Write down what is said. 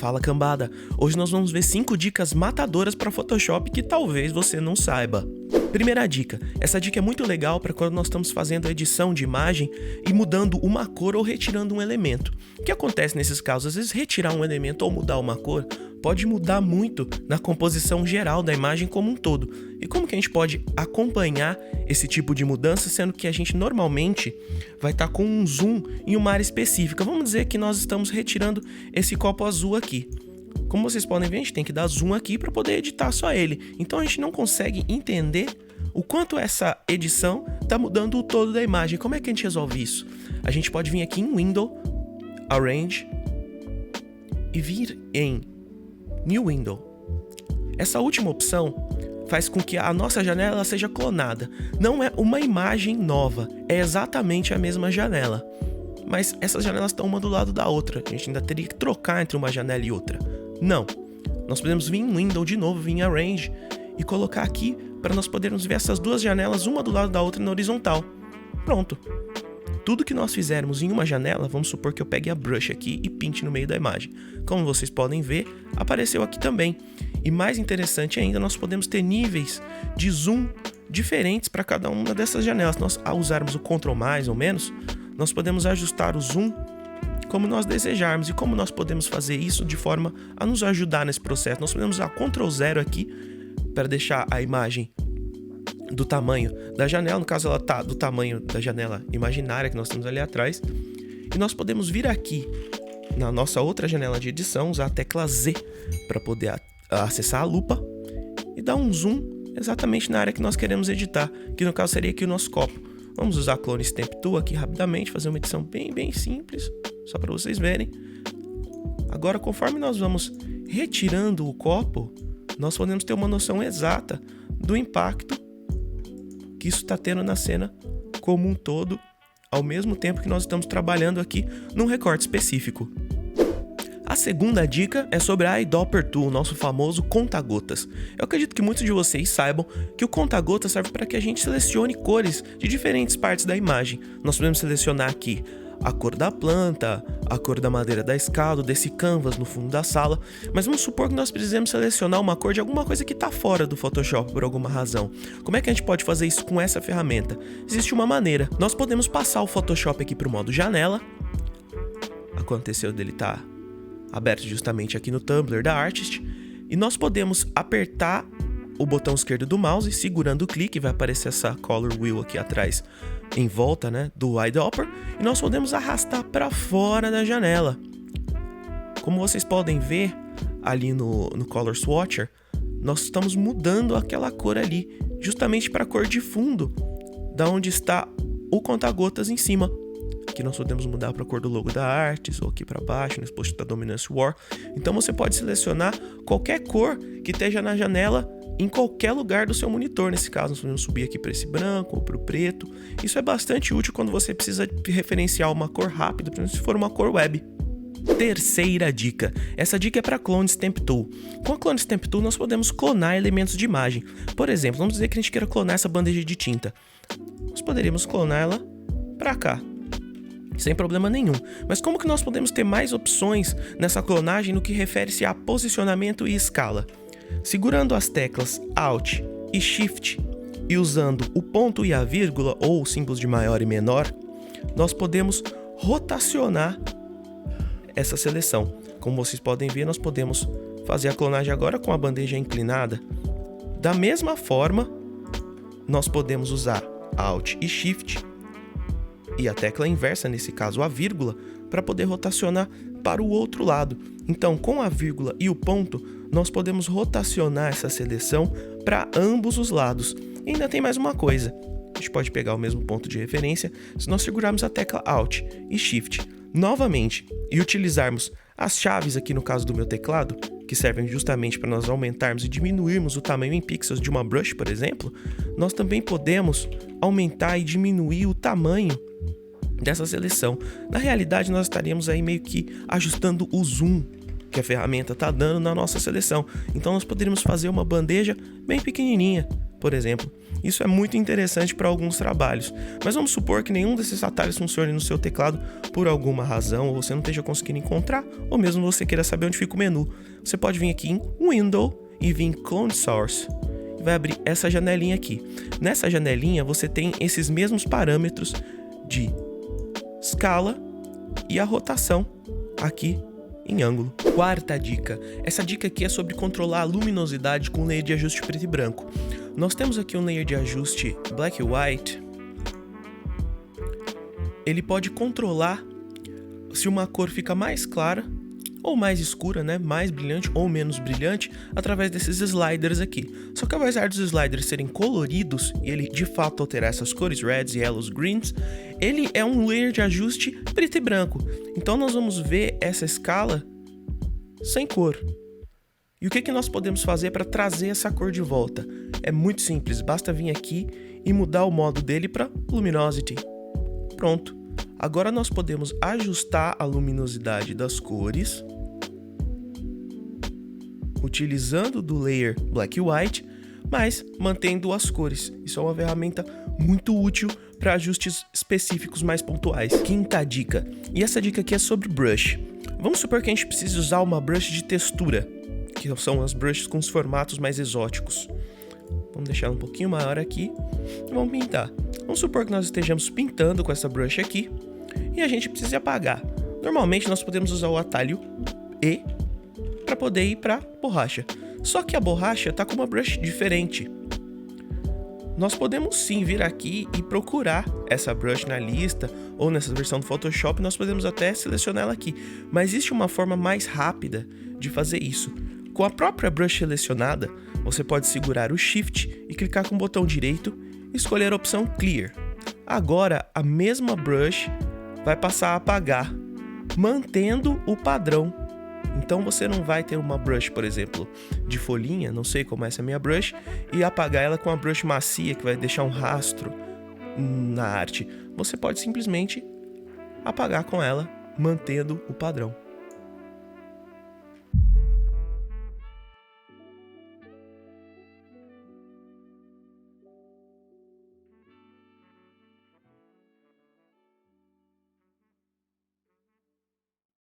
Fala cambada, hoje nós vamos ver 5 dicas matadoras para Photoshop que talvez você não saiba. Primeira dica, essa dica é muito legal para quando nós estamos fazendo a edição de imagem e mudando uma cor ou retirando um elemento. O que acontece nesses casos? Às vezes retirar um elemento ou mudar uma cor pode mudar muito na composição geral da imagem como um todo. E como que a gente pode acompanhar esse tipo de mudança, sendo que a gente normalmente vai estar com um zoom em uma área específica. Vamos dizer que nós estamos retirando esse copo azul aqui. Como vocês podem ver, a gente tem que dar zoom aqui para poder editar só ele. Então a gente não consegue entender o quanto essa edição está mudando o todo da imagem. Como é que a gente resolve isso? A gente pode vir aqui em Window, Arrange e vir em New Window. Essa última opção faz com que a nossa janela seja clonada. Não é uma imagem nova, é exatamente a mesma janela. Mas essas janelas estão uma do lado da outra. A gente ainda teria que trocar entre uma janela e outra. Não. Nós podemos vir em Window de novo, vir em Arrange e colocar aqui para nós podermos ver essas duas janelas uma do lado da outra na horizontal. Pronto. Tudo que nós fizermos em uma janela, vamos supor que eu pegue a brush aqui e pinte no meio da imagem. Como vocês podem ver, apareceu aqui também. E mais interessante ainda, nós podemos ter níveis de zoom diferentes para cada uma dessas janelas. Nós, ao usarmos o Ctrl mais ou menos, nós podemos ajustar o zoom como nós desejarmos. E como nós podemos fazer isso de forma a nos ajudar nesse processo? Nós podemos usar Ctrl 0 aqui para deixar a imagem do tamanho da janela, no caso ela está do tamanho da janela imaginária que nós temos ali atrás, e nós podemos vir aqui na nossa outra janela de edição, usar a tecla Z para poder acessar a lupa e dar um zoom exatamente na área que nós queremos editar, que no caso seria aqui o nosso copo. Vamos usar Clone Stamp Tool aqui rapidamente, fazer uma edição bem simples, só para vocês verem. Agora, conforme nós vamos retirando o copo, nós podemos ter uma noção exata do impacto que isso está tendo na cena como um todo, ao mesmo tempo que nós estamos trabalhando aqui num recorte específico. A segunda dica é sobre a Eyedropper Tool, nosso famoso conta-gotas. Eu acredito que muitos de vocês saibam que o conta-gotas serve para que a gente selecione cores de diferentes partes da imagem. Nós podemos selecionar aqui a cor da planta, a cor da madeira da escada, desse canvas no fundo da sala, mas vamos supor que nós precisamos selecionar uma cor de alguma coisa que está fora do Photoshop por alguma razão. Como é que a gente pode fazer isso com essa ferramenta? Existe uma maneira. Nós podemos passar o Photoshop aqui para o modo janela. Aconteceu dele estar aberto justamente aqui no Tumblr da Artist, e nós podemos apertar o botão esquerdo do mouse, segurando o clique, vai aparecer essa color wheel aqui atrás, em volta, do eyedropper, e nós podemos arrastar para fora da janela. Como vocês podem ver ali no Color Swatcher, nós estamos mudando aquela cor ali, justamente para a cor de fundo, da onde está o conta-gotas em cima. Aqui nós podemos mudar para a cor do logo da Artist, ou aqui para baixo, no exposto da Dominance War. Então você pode selecionar qualquer cor que esteja na janela em qualquer lugar do seu monitor. Nesse caso, nós podemos subir aqui para esse branco ou para o preto. Isso é bastante útil quando você precisa referenciar uma cor rápido, principalmente se for uma cor web. Terceira dica. Essa dica é para Clone Stamp Tool. Com a Clone Stamp Tool, nós podemos clonar elementos de imagem. Por exemplo, vamos dizer que a gente queira clonar essa bandeja de tinta. Nós poderíamos clonar ela para cá, sem problema nenhum. Mas como que nós podemos ter mais opções nessa clonagem no que refere-se a posicionamento e escala? Segurando as teclas Alt e Shift e usando o ponto e a vírgula ou símbolos de maior e menor, nós podemos rotacionar essa seleção. Como vocês podem ver, nós podemos fazer a clonagem agora com a bandeja inclinada. Da mesma forma, nós podemos usar Alt e Shift e a tecla inversa, nesse caso a vírgula, para poder rotacionar para o outro lado. Então, com a vírgula e o ponto, nós podemos rotacionar essa seleção para ambos os lados. E ainda tem mais uma coisa. A gente pode pegar o mesmo ponto de referência se nós segurarmos a tecla Alt e Shift novamente e utilizarmos as chaves aqui no caso do meu teclado, que servem justamente para nós aumentarmos e diminuirmos o tamanho em pixels de uma brush, por exemplo, nós também podemos aumentar e diminuir o tamanho dessa seleção. Na realidade, nós estaríamos aí meio que ajustando o zoom que a ferramenta está dando na nossa seleção. Então nós poderíamos fazer uma bandeja bem pequenininha, por exemplo. Isso é muito interessante para alguns trabalhos, mas vamos supor que nenhum desses atalhos funcione no seu teclado por alguma razão, ou você não esteja conseguindo encontrar, ou mesmo você queira saber onde fica o menu. Você pode vir aqui em Window e vir em Clone Source. E vai abrir essa janelinha aqui. Nessa janelinha você tem esses mesmos parâmetros de escala e a rotação aqui em ângulo. Quarta dica. Essa dica aqui é sobre controlar a luminosidade com o layer de ajuste preto e branco. Nós temos aqui um layer de ajuste Black e White. Ele pode controlar se uma cor fica mais clara ou mais escura, né? Mais brilhante ou menos brilhante, através desses sliders aqui. Só que apesar dos sliders serem coloridos e ele de fato alterar essas cores, reds, yellows, greens, ele é um layer de ajuste preto e branco. Então nós vamos ver essa escala sem cor. E o que nós podemos fazer para trazer essa cor de volta? É muito simples, basta vir aqui e mudar o modo dele para Luminosity. Pronto. Agora nós podemos ajustar a luminosidade das cores utilizando do layer Black e White, mas mantendo as cores. Isso é uma ferramenta muito útil para ajustes específicos mais pontuais. Quinta dica. E essa dica aqui é sobre brush. Vamos supor que a gente precise usar uma brush de textura, que são as brushes com os formatos mais exóticos. Vamos deixar ela um pouquinho maior aqui e vamos pintar. Vamos supor que nós estejamos pintando com essa brush aqui e a gente precisa apagar. Normalmente nós podemos usar o atalho E para poder ir para borracha. Só que a borracha está com uma brush diferente. Nós podemos sim vir aqui e procurar essa brush na lista ou nessa versão do Photoshop, nós podemos até selecionar ela aqui. Mas existe uma forma mais rápida de fazer isso. Com a própria brush selecionada, você pode segurar o Shift e clicar com o botão direito e escolher a opção Clear. Agora, a mesma brush vai passar a apagar, mantendo o padrão. Então você não vai ter uma brush, por exemplo, de folhinha, não sei como é essa minha brush, e apagar ela com uma brush macia que vai deixar um rastro na arte. Você pode simplesmente apagar com ela, mantendo o padrão.